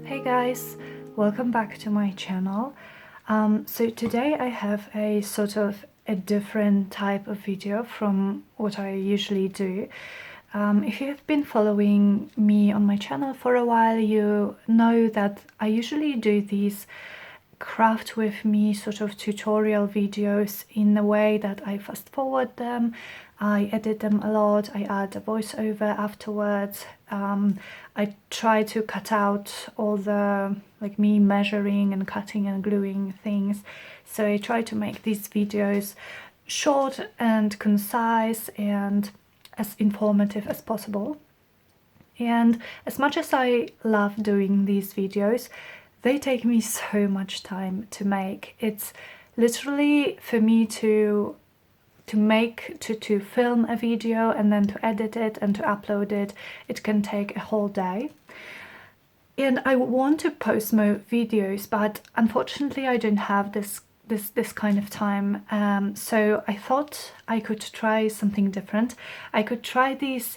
Hey guys, welcome back to my channel. So today I have a sort of a different type of video from what I usually do. If you have been following me on my channel for a while, you know that I usually do these craft with me sort of tutorial videos in a way that I fast forward them, I edit them a lot, I add a voiceover afterwards. I try to cut out all the like me measuring and cutting and gluing things, so I try to make these videos short and concise and as informative as possible. And as much as I love doing these videos, they take me so much time to make. It's literally for me to film a video and then to edit it and to upload it, it can take a whole day. And I want to post more videos, but unfortunately I don't have this kind of time. So I thought I could try something different. I could try this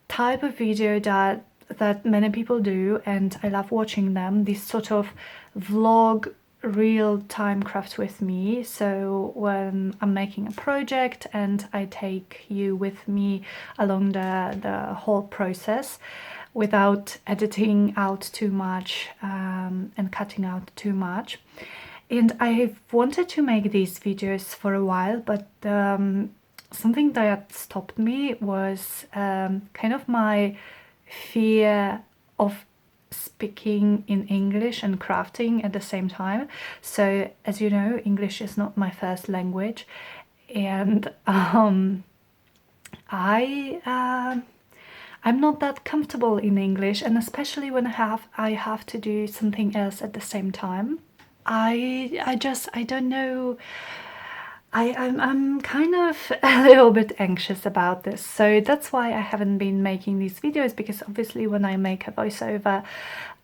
type of video that many people do, and I love watching them, this sort of vlog real-time craft with me. So when I'm making a project and I take you with me along the whole process without editing out too much and cutting out too much. And I've wanted to make these videos for a while, but something that stopped me was kind of my fear of speaking in English and crafting at the same time. So as you know, English is not my first language, and I'm not that comfortable in English, and especially when I have to do something else at the same time. I don't know. I'm kind of a little bit anxious about this, so that's why I haven't been making these videos, because obviously when I make a voiceover,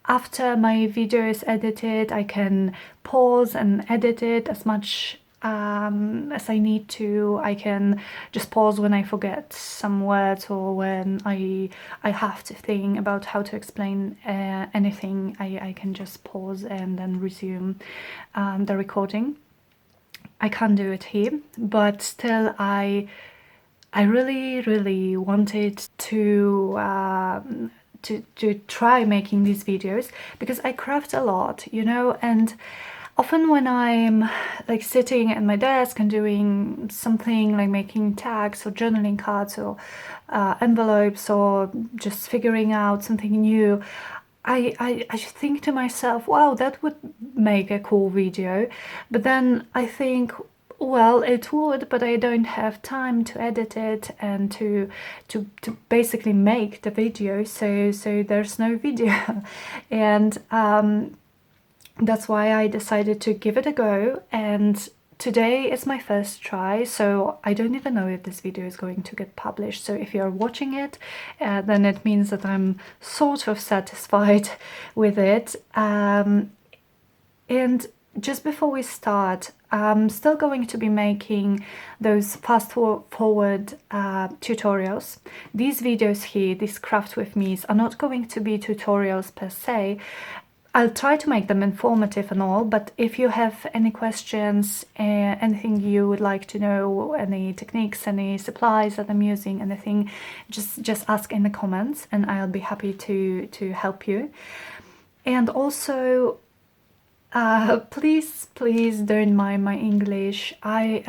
after my video is edited, I can pause and edit it as much as I need to. I can just pause when I forget some words or when I have to think about how to explain anything. I can just pause and then resume the recording. I can't do it here, but still I really wanted to try making these videos, because I craft a lot, you know, and often when I'm like sitting at my desk and doing something like making tags or journaling cards or envelopes or just figuring out something new, I think to myself, wow, that would make a cool video. But then I think, well, it would, but I don't have time to edit it and to basically make the video, so there's no video. And that's why I decided to give it a go, and today is my first try, so I don't even know if this video is going to get published. So if you're watching it, then it means that I'm sort of satisfied with it. And just before we start, I'm still going to be making those fast forward tutorials. These videos here, these craft with me's, are not going to be tutorials per se. I'll try to make them informative and all, but if you have any questions, anything you would like to know, any techniques, any supplies that I'm using, anything, just ask in the comments and I'll be happy to help you. And also, please don't mind my English. I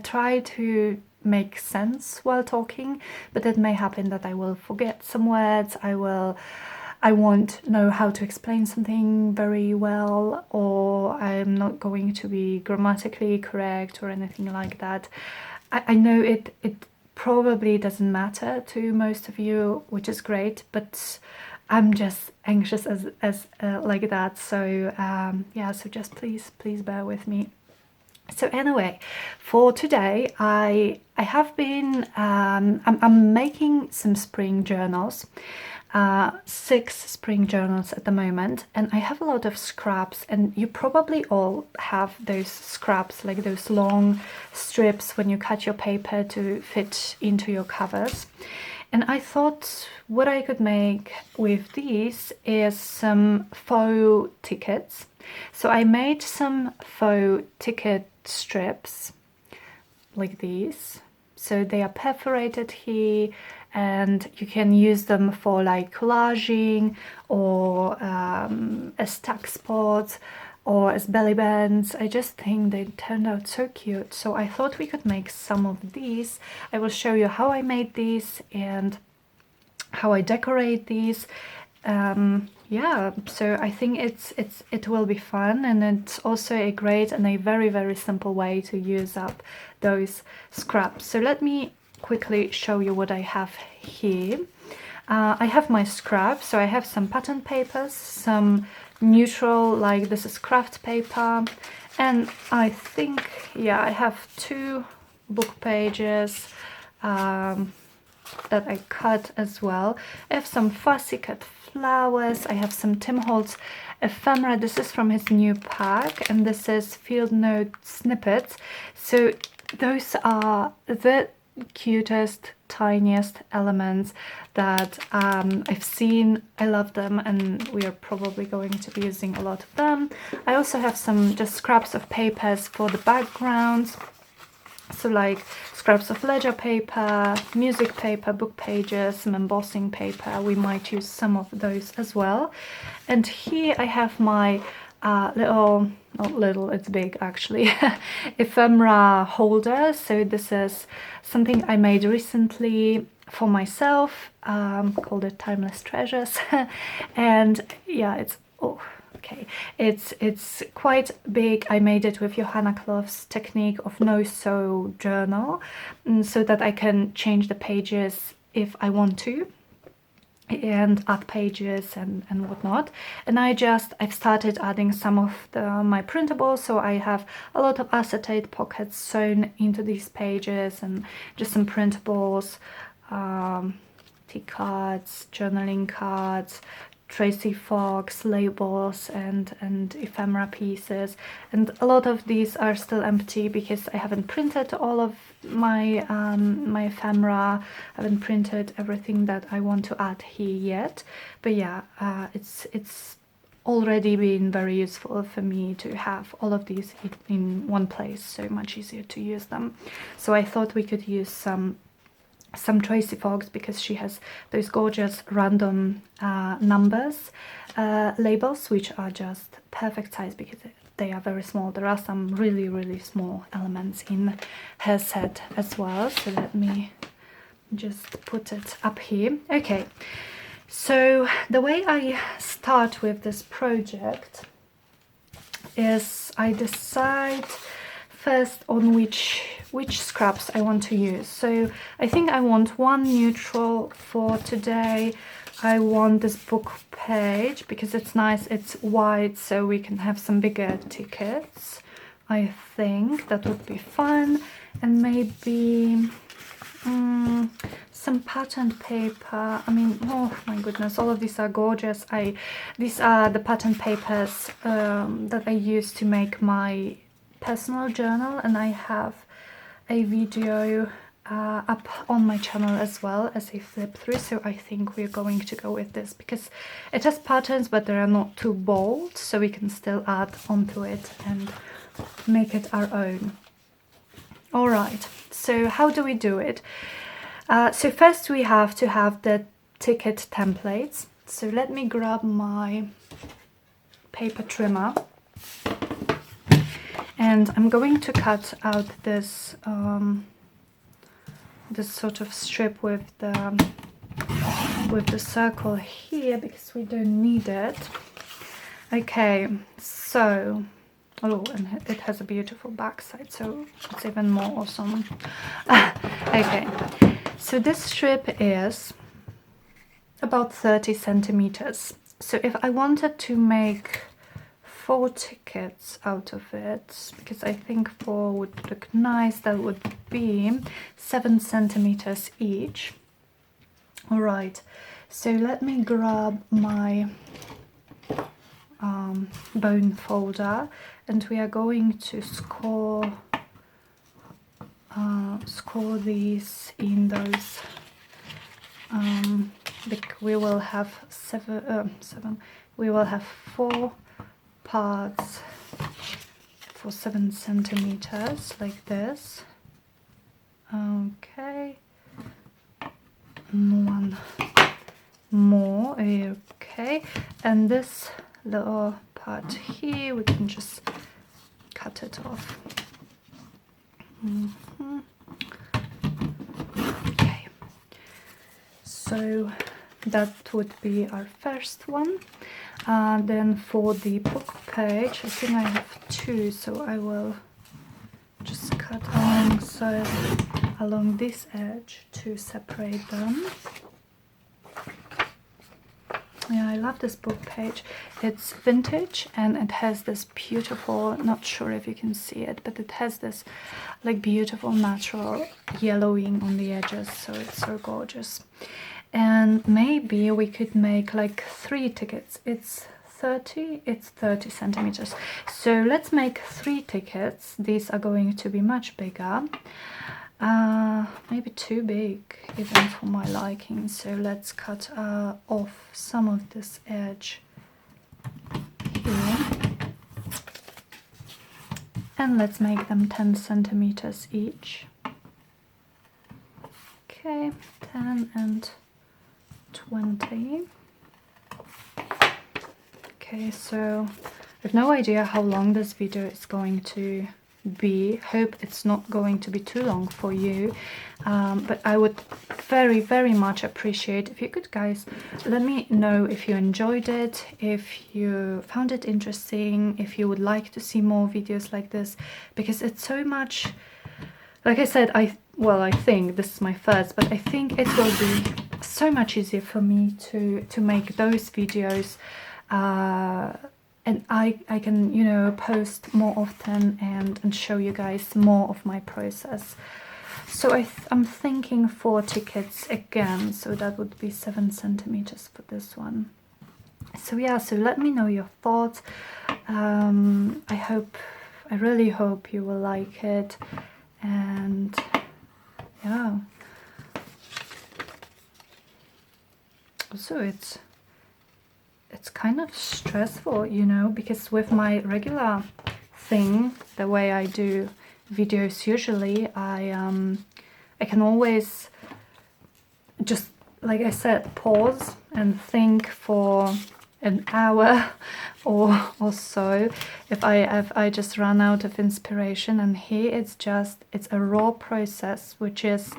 try to make sense while talking, but it may happen that I will forget some words, I won't know how to explain something very well, or I'm not going to be grammatically correct or anything like that. I know it probably doesn't matter to most of you, which is great, but I'm just anxious as like that. So yeah, so just please bear with me. So anyway, for today I have been I'm making some spring journals, 6 spring journals at the moment, and I have a lot of scraps, and you probably all have those scraps, like those long strips when you cut your paper to fit into your covers. And I thought what I could make with these is some faux tickets. So I made some faux ticket strips like these. So they are perforated here, and you can use them for like collaging or as tack spots or as belly bands. I just think they turned out so cute. So I thought we could make some of these. I will show you how I made these and how I decorate these. Yeah, so I think it will be fun, and it's also a great and a very simple way to use up those scraps. So let me quickly show you what I have here. I have my scraps, so I have some pattern papers, some neutral, like this is craft paper, and I think, yeah, I have 2 book pages that I cut as well. I have some fussy cut flowers. I have some Tim Holtz ephemera. This is from his new pack, and this is field note snippets. So those are the cutest, tiniest elements that I've seen. I love them, and we are probably going to be using a lot of them. I also have some just scraps of papers for the backgrounds. So like scraps of ledger paper, music paper, book pages, some embossing paper. We might use some of those as well. And here I have my little, not little, it's big actually, ephemera holder. So this is something I made recently for myself, called it Timeless Treasures. And yeah, it's, oh, okay, it's quite big. I made it with Johanna Clough's technique of no-sew journal, so that I can change the pages if I want to, and add pages and whatnot. And I've started adding some of my printables, so I have a lot of acetate pockets sewn into these pages, and just some printables, tea cards, journaling cards, Tracy FAUX labels, and ephemera pieces. And a lot of these are still empty because I haven't printed all of my my ephemera. I haven't printed everything that I want to add here yet. But yeah, it's already been very useful for me to have all of these in one place, so much easier to use them. So I thought we could use some Tracy FAUX, because she has those gorgeous random numbers labels, which are just perfect size because they are very small. There are some really small elements in her set as well. So let me just put it up here. Okay, so the way I start with this project is I decide first on which scraps I want to use. So I think I want one neutral for today. I want this book page because it's nice, it's wide, so we can have some bigger tickets. I think that would be fun. And maybe some patterned paper. I mean, oh my goodness, all of these are gorgeous. These are the patterned papers that I use to make my personal journal, and I have a video up on my channel as well as a flip through. So I think we're going to go with this because it has patterns, but they are not too bold, so we can still add onto it and make it our own. All right, so how do we do it? So first we have to have the ticket templates. So let me grab my paper trimmer, and I'm going to cut out this this sort of strip with the circle here because we don't need it. Okay, so oh, and it has a beautiful backside, so it's even more awesome. Okay, so this strip is about 30 centimeters. So if I wanted to make 4 tickets out of it, because I think 4 would look nice, that would be 7 centimeters each. All right, so let me grab my bone folder, and we are going to score these in those we will have seven. We will have 4 parts for 7 centimeters, like this. Okay, and 1 more. Okay, and this little part here, we can just cut it off. Okay, so that would be our first one. Then for the book page, I think I have 2, so I will just cut along this edge to separate them. Yeah, I love this book page. It's vintage and it has this beautiful, not sure if you can see it, but it has this like beautiful natural yellowing on the edges, so it's so gorgeous. And maybe we could make like 3 tickets. It's 30 centimeters. So let's make 3 tickets. These are going to be much bigger. Maybe too big even for my liking, so let's cut off some of this edge here and let's make them 10 centimeters each. Okay, 10 and 20. Okay, so I have no idea how long this video is going to be. Hope it's not going to be too long for you, but I would very much appreciate if you could, guys, let me know if you enjoyed it, if you found it interesting, if you would like to see more videos like this, because it's so much, like I said, I think this is my first, but I think it will be so much easier for me to make those videos, and I can, you know, post more often and show you guys more of my process. So I'm thinking 4 tickets again, so that would be 7 centimeters for this one. So yeah, so let me know your thoughts. I really hope you will like it, and yeah. Also, it's kind of stressful, you know, because with my regular thing, the way I do videos usually, I can always just, like I said, pause and think for an hour or so if I just run out of inspiration. And here it's a raw process, which is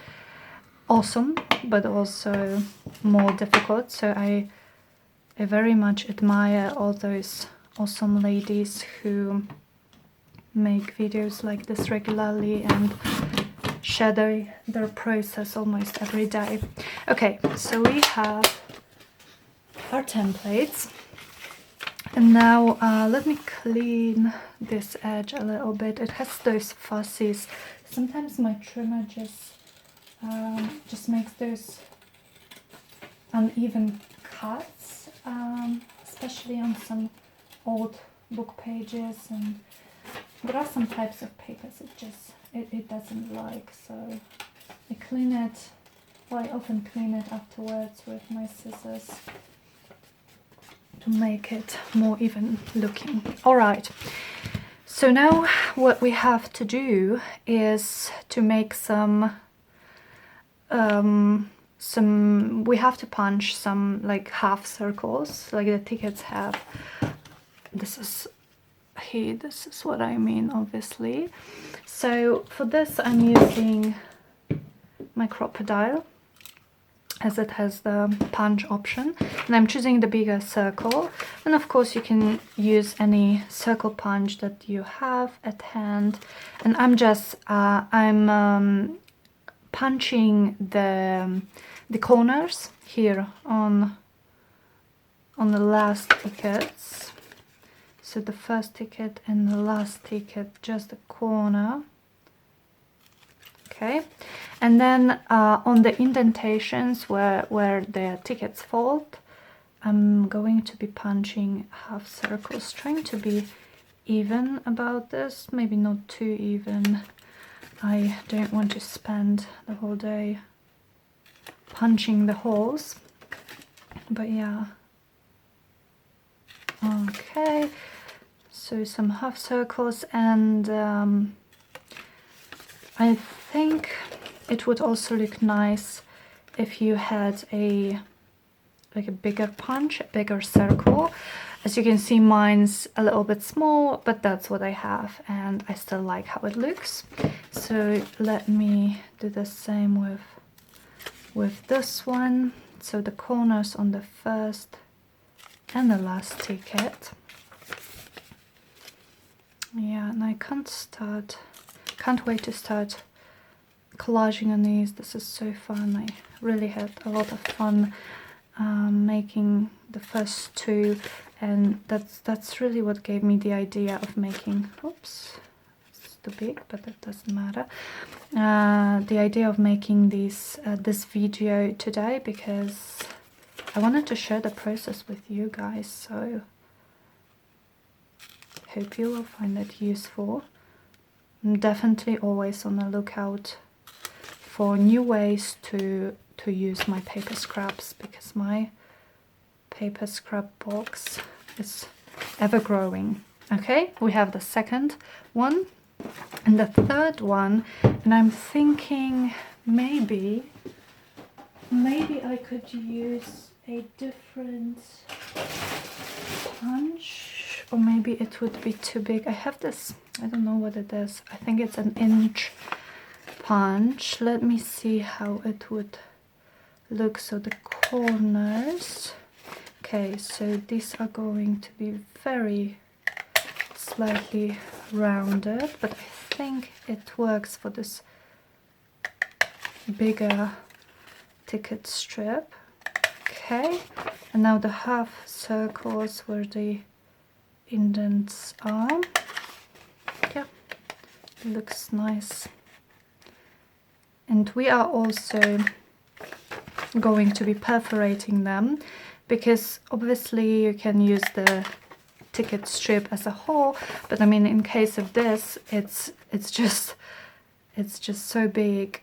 awesome but also more difficult. So I very much admire all those awesome ladies who make videos like this regularly and share their process almost every day. Okay, so we have our templates, and now let me clean this edge a little bit. It has those fuzzies. Sometimes my trimmer just makes those uneven cuts, especially on some old book pages, and there are some types of papers it doesn't like, so I clean it, well, I often clean it afterwards with my scissors to make it more even looking. Alright, so now what we have to do is to make we have to punch some like half circles like the tickets have. This is what I mean, obviously. So for this I'm using my crocodile, as it has the punch option, and I'm choosing the bigger circle. And of course you can use any circle punch that you have at hand, and I'm just punching the corners here on the last tickets. So the first ticket and the last ticket, just the corner. Okay, and then on the indentations where the tickets fold, I'm going to be punching half circles, trying to be even about this, maybe not too even. I don't want to spend the whole day punching the holes. But yeah. Okay, so some half circles, and I think it would also look nice if you had a bigger punch, a bigger circle. As you can see, mine's a little bit small, but that's what I have, and I still like how it looks. So let me do the same with this one. So the corners on the first and the last ticket. Yeah, and I can't wait to start collaging on these. This is so fun. I really had a lot of fun making the first two, and that's really what gave me the idea of making, oops, it's too big, but that doesn't matter, the idea of making this video today, because I wanted to share the process with you guys. So hope you will find it useful. I'm definitely always on the lookout for new ways to use my paper scraps, because my paper scrap box is ever growing. Okay, we have the second one and the third one, and I'm thinking maybe I could use a different punch, or maybe it would be too big. I have this, I don't know what it is, I think it's an inch punch. Let me see how it would look. So the corners, okay, so these are going to be very slightly rounded, but I think it works for this bigger ticket strip. Okay, and now the half circles where the indents are. Yeah, looks nice. And we are also going to be perforating them, because obviously you can use the ticket strip as a whole, but I mean, in case of this, it's just so big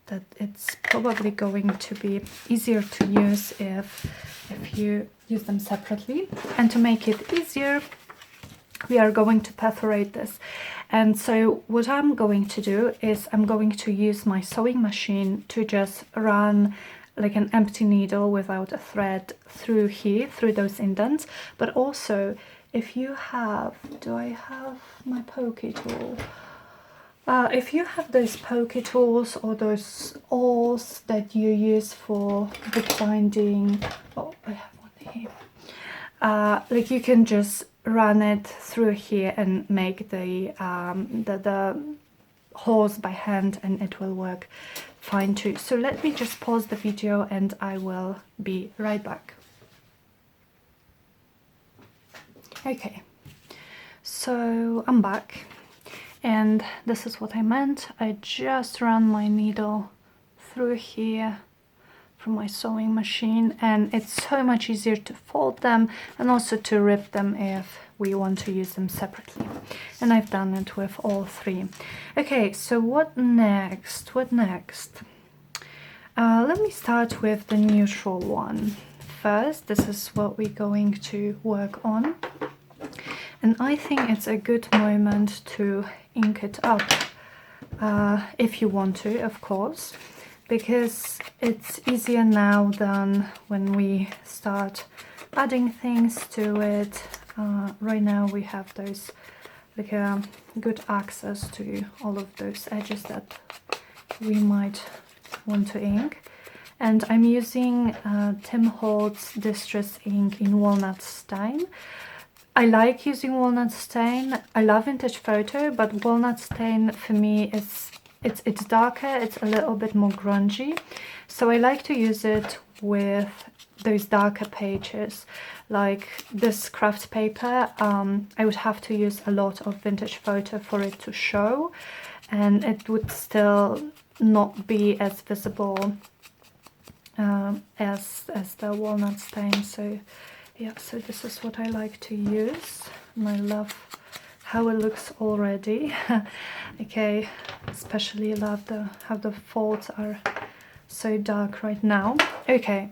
that it's probably going to be easier to use if you use them separately. And to make it easier, we are going to perforate this. And so what I'm going to do is I'm going to use my sewing machine to just run like an empty needle without a thread through here, through those indents. But also, if you have, do I have my pokey tool? If you have those pokey tools or those awls that you use for bookbinding, oh, I have one here. Like, you can just run it through here and make the holes by hand, and it will work fine too. So let me just pause the video and I will be right back. Okay, so I'm back, and this is what I meant. I just ran my needle through here from my sewing machine, and it's so much easier to fold them and also to rip them if we want to use them separately. And I've done it with all three. Okay, so what next? Let me start with the neutral one first. This is what we're going to work on, and I think it's a good moment to ink it up, if you want to, of course, because it's easier now than when we start adding things to it. Right now we have those, like, good access to all of those edges that we might want to ink. And I'm using Tim Holtz Distress ink in Walnut Stain. I like using Walnut Stain. I love Vintage Photo, but Walnut Stain for me is it's darker, it's a little bit more grungy. So I like to use it with those darker pages, like this craft paper. I would have to use a lot of Vintage Photo for it to show, and it would still not be as visible as the Walnut Stain. So yeah, so this is what I like to use, and I love how it looks already. Okay, especially love how the folds are so dark right now. Okay,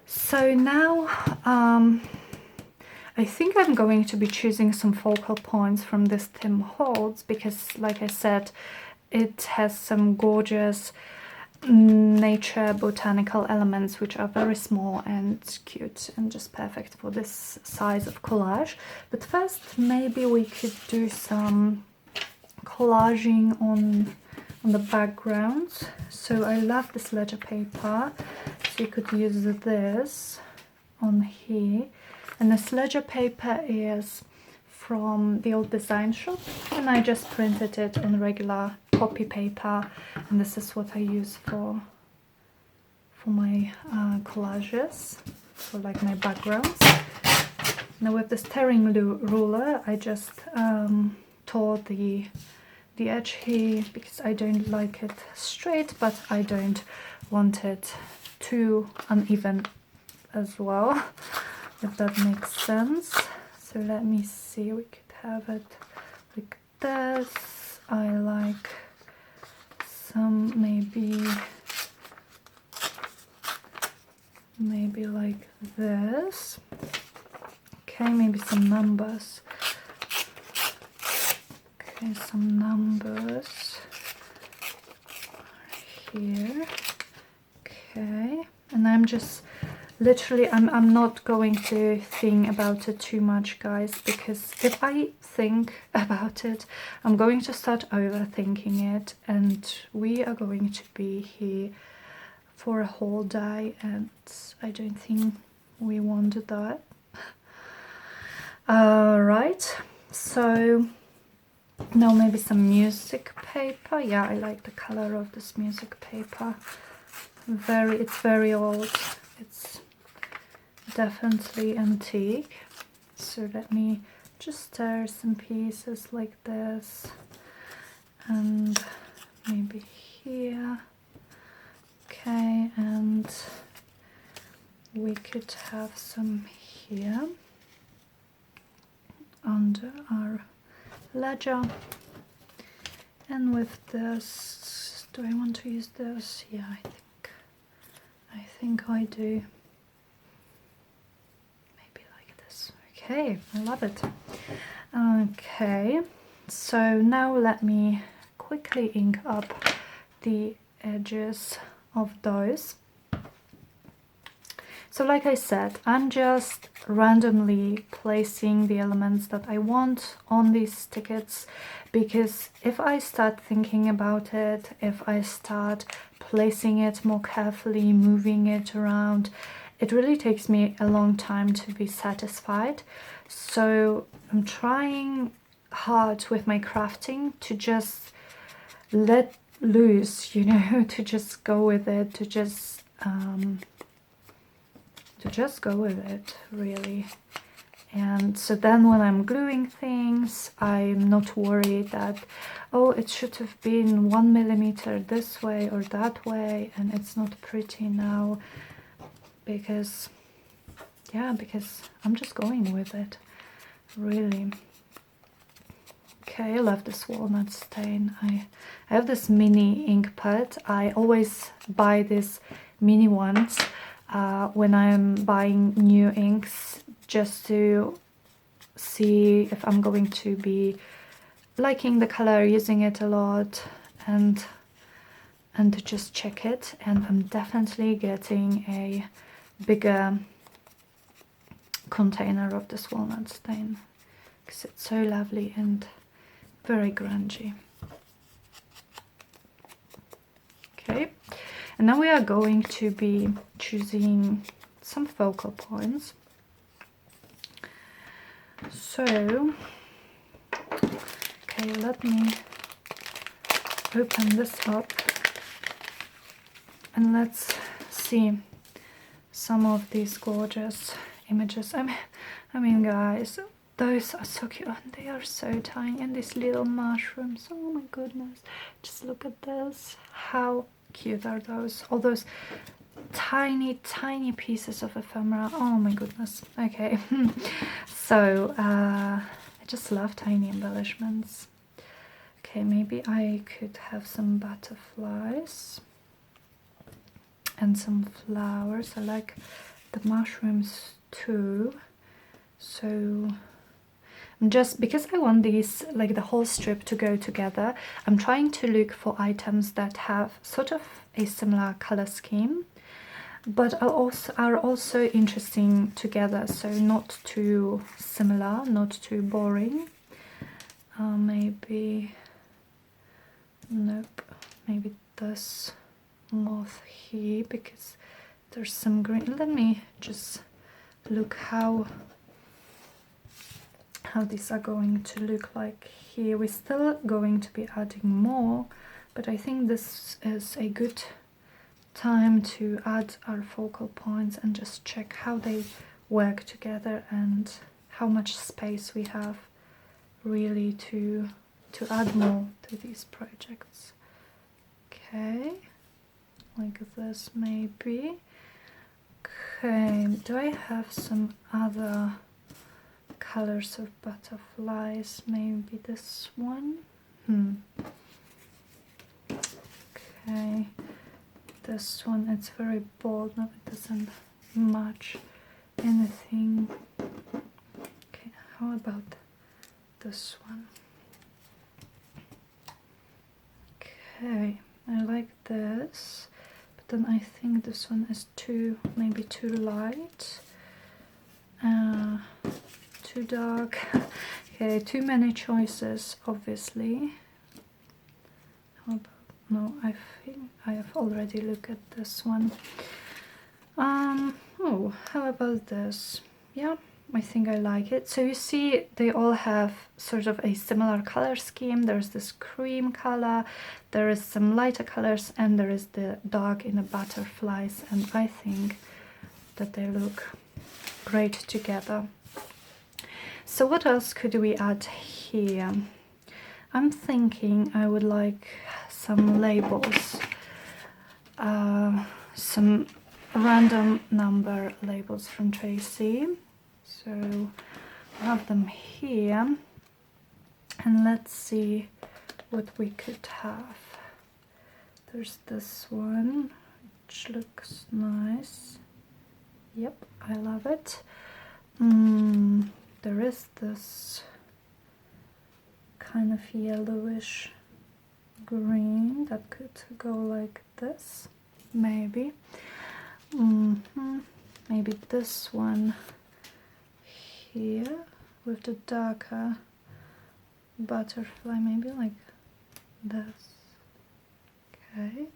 So now I think I'm going to be choosing some focal points from this Tim Holtz because, like I said, it has some gorgeous nature botanical elements which are very small and cute and just perfect for this size of collage. But first maybe we could do some collaging on the background. So I love this ledger paper, so you could use this on here. And this ledger paper is from the old design shop, and I just printed it on regular copy paper, and this is what I use for my collages, for like my backgrounds. Now with this tearing ruler I just tore the edge here because I don't like it straight, but I don't want it too uneven as well, if that makes sense. So let me see, we could have it like this. I like some maybe like this. Okay, maybe some numbers. Okay, some numbers here. Okay, and I'm just literally, I'm not going to think about it too much, guys, because if I think about it, I'm going to start overthinking it, and we are going to be here for a whole day, and I don't think we want that. Right, so now maybe some music paper. Yeah, I like the color of this music paper. It's very old. It's definitely antique. So let me just tear some pieces like this, and maybe here. Okay, and we could have some here under our ledger. And with this, do I want to use this? Yeah, I think I do. Maybe like this. Okay, I love it. Okay, so now let me quickly ink up the edges of those. So like I said, I'm just randomly placing the elements that I want on these tickets, because if I start thinking about it, if I start placing it more carefully, moving it around, it really takes me a long time to be satisfied. So I'm trying hard with my crafting to just let loose, you know, to just go with it, to just go with it, really. And so then when I'm gluing things, I'm not worried that, oh, it should have been 1 millimeter this way or that way, and it's not pretty now, because, yeah, because I'm just going with it, really. Okay, I love this walnut stain. I have this mini ink pad. I always buy these mini ones when I'm buying new inks, just to see if I'm going to be liking the color, using it a lot, and to just check it. And I'm definitely getting a bigger container of this walnut stain because it's so lovely and very grungy. Okay, and now we are going to be choosing some focal points. So, okay, let me open this up and let's see some of these gorgeous images. I mean, guys, those are so cute, and they are so tiny, and these little mushrooms, oh my goodness, just look at this. How cute are those? All those tiny pieces of ephemera, oh my goodness. Okay. So I just love tiny embellishments. Okay, maybe I could have some butterflies and some flowers. I like the mushrooms too. So just because I want these, like the whole strip, to go together, I'm trying to look for items that have sort of a similar color scheme, but are also interesting together, so not too similar, not too boring. Maybe, nope, maybe this moth here, because there's some green. Let me just look how these are going to look like here. We're still going to be adding more, but I think this is a good time to add our focal points and just check how they work together and how much space we have really to add more to these projects. Okay, like this maybe. Okay, do I have some other colors of butterflies? Maybe this one. Okay, this one, it's very bold. No, it doesn't match anything. Okay, how about this one? Okay, I like this, but then I think this one is maybe too light, too dark. Okay, too many choices, obviously. How about, no, I think I have already looked at this one. Oh, how about this? Yeah, I think I like it. So you see, they all have sort of a similar color scheme. There's this cream color, there is some lighter colors, and there is the dark in the butterflies, and I think that they look great together. So what else could we add here? I'm thinking I would like some labels, some random number labels from Tracy. So I have them here, and let's see what we could have. There's this one, which looks nice. Yep, I love it. There is this kind of yellowish green that could go like this, maybe. Maybe this one here with the darker butterfly, maybe like this. Okay,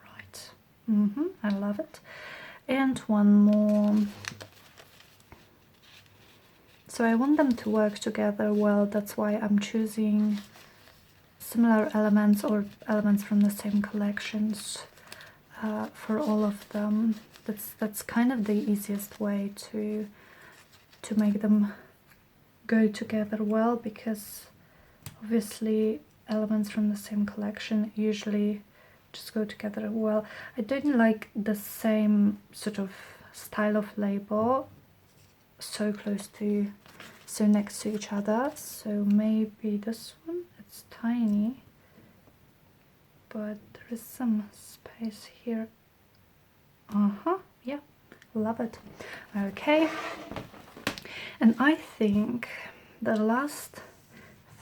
right. I love it. And one more. So I want them to work together well, that's why I'm choosing similar elements or elements from the same collections for all of them. That's kind of the easiest way to make them go together well, because obviously elements from the same collection usually just go together well. I don't like the same sort of style of label so next to each other. So maybe this one, it's tiny, but there is some space here. Yeah, love it. Okay, and I think the last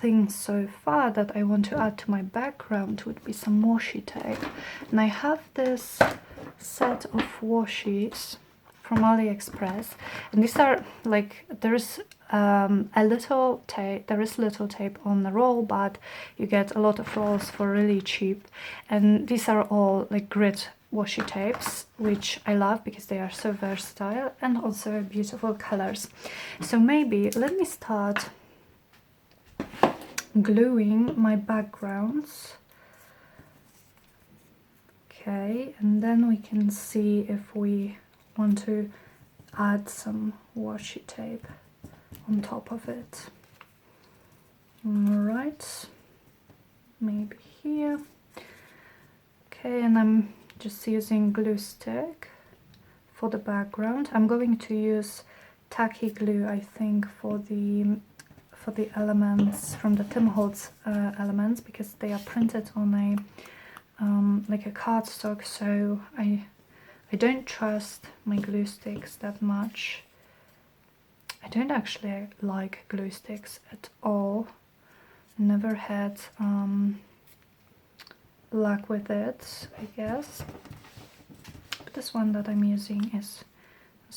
thing so far that I want to add to my background would be some washi tape. And I have this set of washies from AliExpress, and these are like, there's little tape on the roll, but you get a lot of rolls for really cheap, and these are all like grit washi tapes, which I love because they are so versatile and also beautiful colors. So maybe let me start gluing my backgrounds. Okay, and then we can see if we want to add some washi tape on top of it. Alright, maybe here. Okay, and I'm just using glue stick for the background. I'm going to use tacky glue, I think, for the elements from the Tim Holtz elements, because they are printed on a like a cardstock, so I I don't trust my glue sticks that much. I don't actually like glue sticks at all. Never had luck with it, I guess. But this one that I'm using is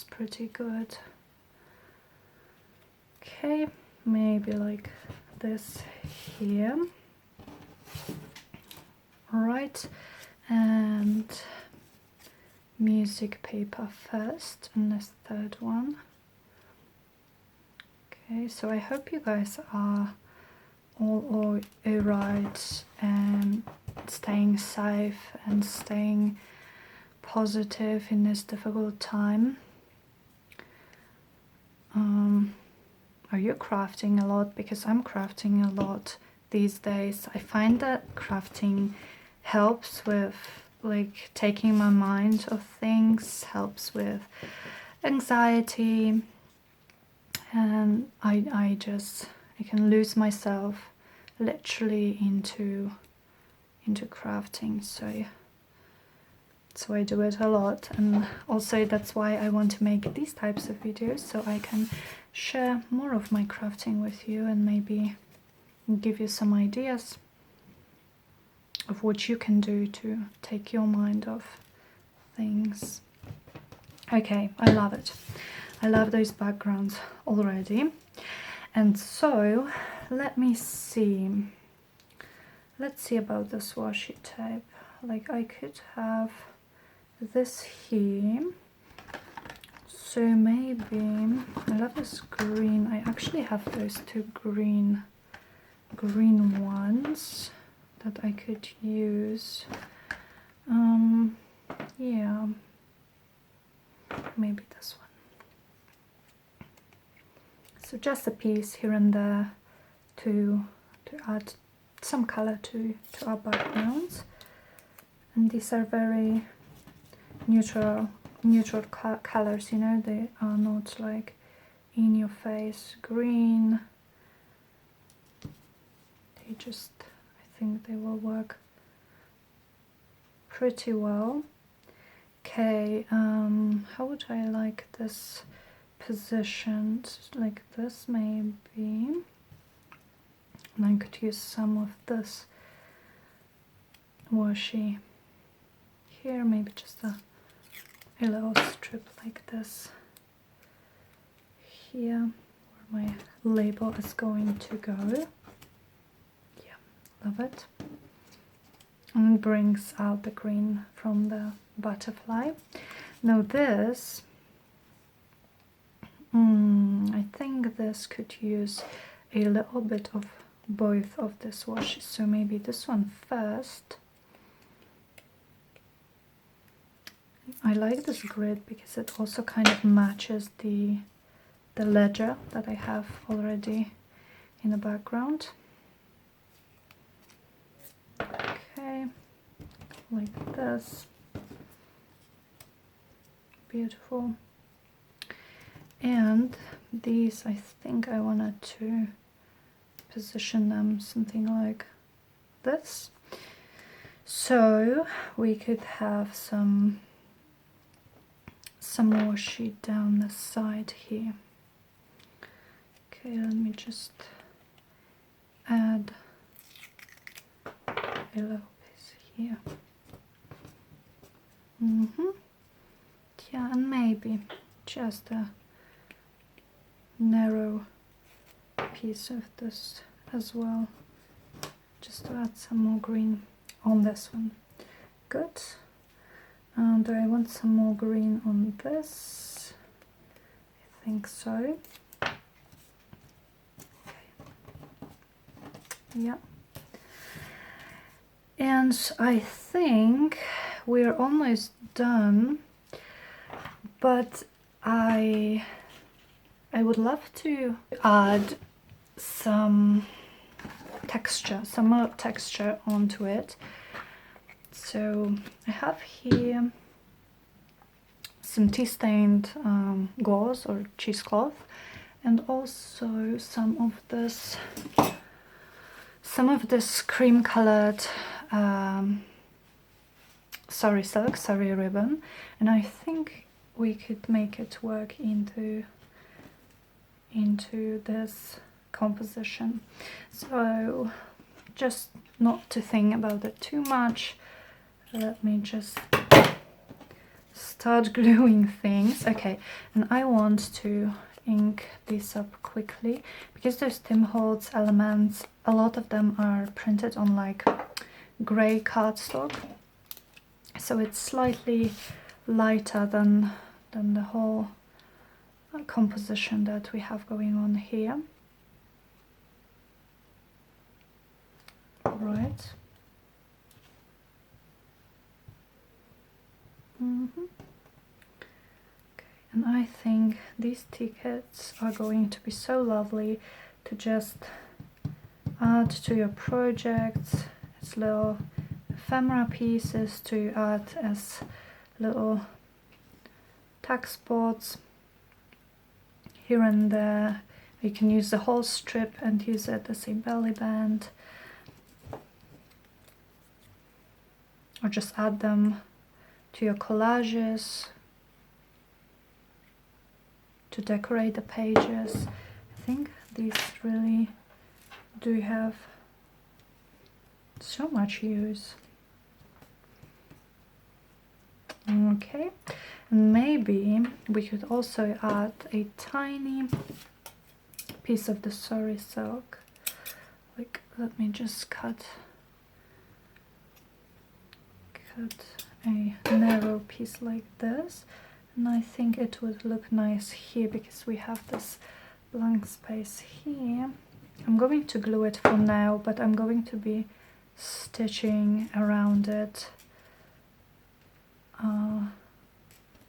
pretty good. Okay, maybe like this here. Alright, and music paper first, and this third one. Okay, so I hope you guys are all alright and staying safe and staying positive in this difficult time. Are you crafting a lot? Because I'm crafting a lot these days. I find that crafting helps with like taking my mind off things, helps with anxiety, and I can lose myself literally into crafting. So I do it a lot, and also that's why I want to make these types of videos, so I can share more of my crafting with you and maybe give you some ideas of what you can do to take your mind off things. Okay, I love it. I love those backgrounds already. And so let me see. Let's see about this washi tape. Like I could have this here. So maybe I love this green. I actually have those two green ones that I could use. Yeah, maybe this one. So just a piece here and there to add some color to our backgrounds. And these are very neutral colors, you know, they are not like in your face green. They just, I think they will work pretty well. Okay, how would I like this positioned? Like this maybe. And I could use some of this washi here, maybe just a little strip like this here, where my label is going to go. Yeah, love it. And it brings out the green from the butterfly. Now this, I think this could use a little bit of both of this washi, so maybe this one first. I like this grid because it also kind of matches the ledger that I have already in the background. Okay, like this. Beautiful. And these, I think I wanted to position them something like this. So we could have some washi down the side here. Okay, let me just add a little piece here. Yeah, and maybe just a narrow piece of this as well, just to add some more green on this one. Good. Do I want some more green on this? I think so. Okay. Yeah. And I think we're almost done, but I would love to add some texture, some more texture onto it. So I have here some tea stained gauze or cheesecloth, and also some of this cream colored sorry silk, sorry ribbon, and I think we could make it work into this composition. So just not to think about it too much, let me just start gluing things. Okay, and I want to ink this up quickly because those Tim Holtz elements, a lot of them are printed on like grey cardstock, so it's slightly lighter than the whole composition that we have going on here. Right. Okay, and I think these tickets are going to be so lovely to just add to your projects. It's little ephemera pieces to add as little tag spots here and there. You can use the whole strip and use it as a belly band, or just add them to your collages to decorate the pages. I think these really do have so much use. Okay, maybe we could also add a tiny piece of the sorry silk. Like, let me just cut a narrow piece like this, and I think it would look nice here because we have this blank space here. I'm going to glue it for now, but I'm going to be stitching around it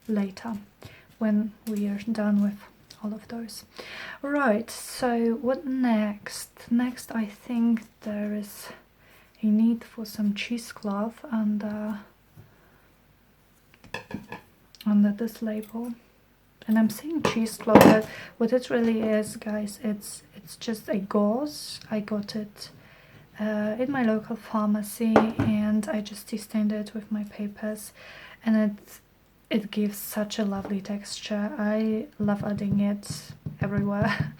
later when we are done with all of those. Right, so what next? Next, I think there is a need for some cheesecloth under this label. And I'm saying cheesecloth, but what it really is, guys, it's just a gauze. I got it in my local pharmacy, and I just de-stained it with my papers, and it gives such a lovely texture. I love adding it everywhere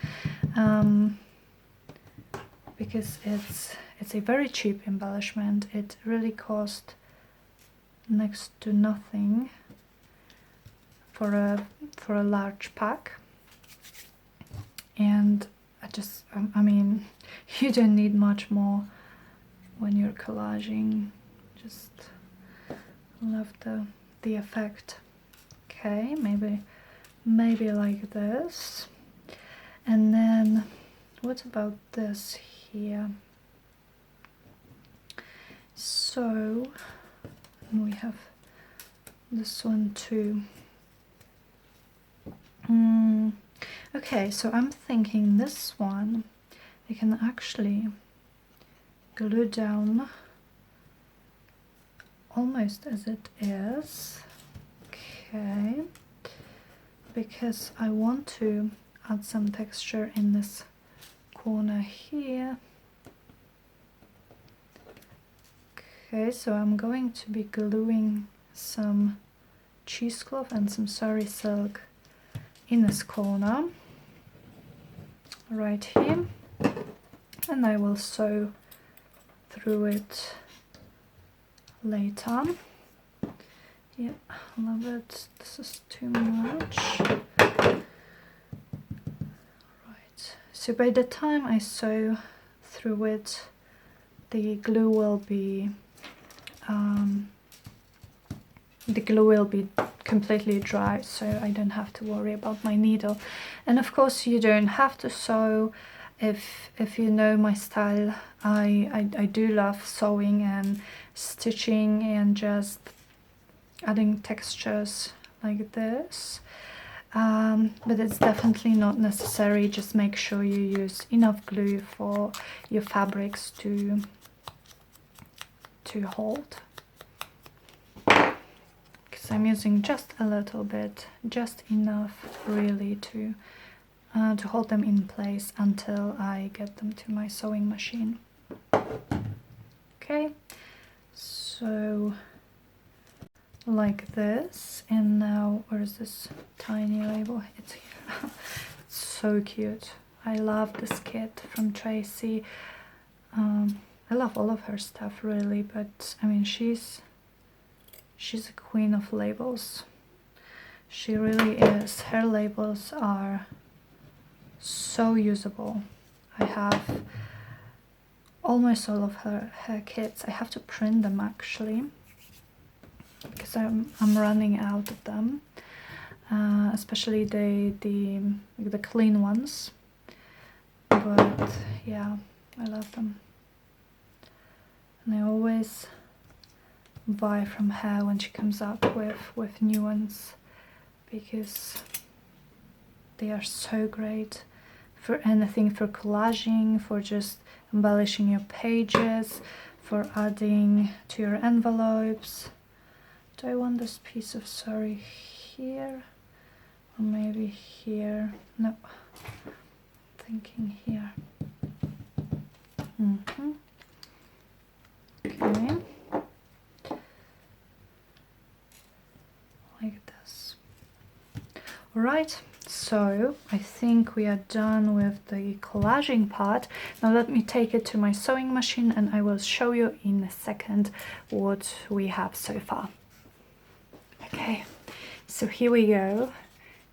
because it's a very cheap embellishment. It really cost next to nothing for a large pack, and I mean, you don't need much more when you're collaging. Just love the effect. Okay, maybe like this. And then what about this here? So we have this one too. Okay, so I'm thinking this one I can actually glue down almost as it is. Okay, because I want to add some texture in this corner here. Okay, so I'm going to be gluing some cheesecloth and some sari silk in this corner right here, and I will sew through it later. Yeah, love it. This is too much. Right, so by the time I sew through it, the glue will be completely dry, so I don't have to worry about my needle. And of course you don't have to sew. If you know my style, I do love sewing and stitching and just adding textures like this, but it's definitely not necessary. Just make sure you use enough glue for your fabrics to hold. I'm using just a little bit, just enough really to hold them in place until I get them to my sewing machine. Okay, so like this. And now, where's this tiny label? It's here. It's so cute. I love this kit from Tracy. I love all of her stuff really, but I mean she's a queen of labels. She really is. Her labels are so usable. I have almost all of her kits. I have to print them actually because I'm running out of them, especially the clean ones. But yeah, I love them, and I always buy from her when she comes up with new ones because they are so great for anything, for collaging, for just embellishing your pages, for adding to your envelopes. Do I want this piece of sari here or maybe here? No, I'm thinking here. Okay, like this. All right, so I think we are done with the collaging part. Now let me take it to my sewing machine and I will show you in a second what we have so far. Okay, so here we go.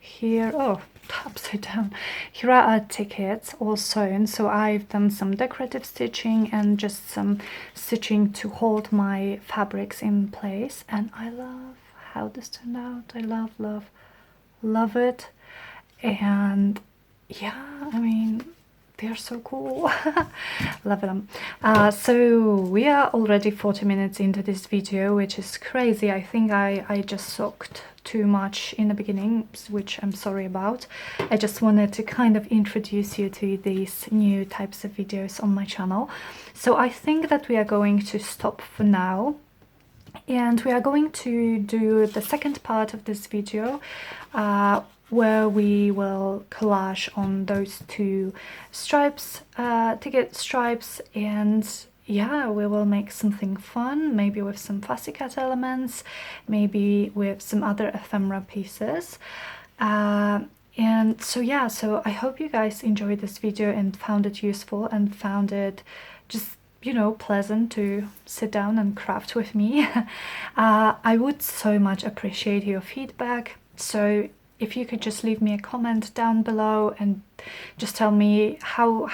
Here, oh, upside down. Here are our tickets all sewn. So I've done some decorative stitching and just some stitching to hold my fabrics in place. And I love how this turned out. I love it. And yeah, I mean, they're so cool. Love them. So we are already 40 minutes into this video, which is crazy. I think I just soaked too much in the beginning, which I'm sorry about. I just wanted to kind of introduce you to these new types of videos on my channel. So I think that we are going to stop for now. And we are going to do the second part of this video where we will collage on those two stripes, ticket stripes, and yeah, we will make something fun, maybe with some fussy cut elements, maybe with some other ephemera pieces. And so yeah, so I hope you guys enjoyed this video and found it useful and found it just, you know, pleasant to sit down and craft with me. I would so much appreciate your feedback, so if you could just leave me a comment down below and just tell me how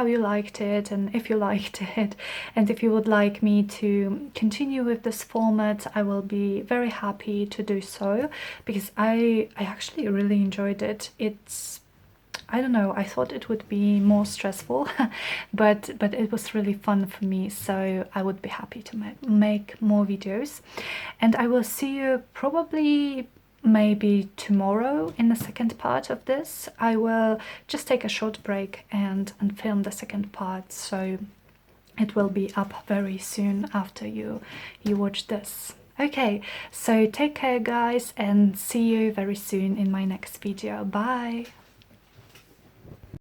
you liked it, and if you liked it, and if you would like me to continue with this format, I will be very happy to do so, because I actually really enjoyed it. It's, I don't know, I thought it would be more stressful, but it was really fun for me, so I would be happy to make more videos. And I will see you probably maybe tomorrow in the second part of this. I will just take a short break and film the second part, so it will be up very soon after you watch this. Okay, so take care guys, and see you very soon in my next video. Bye!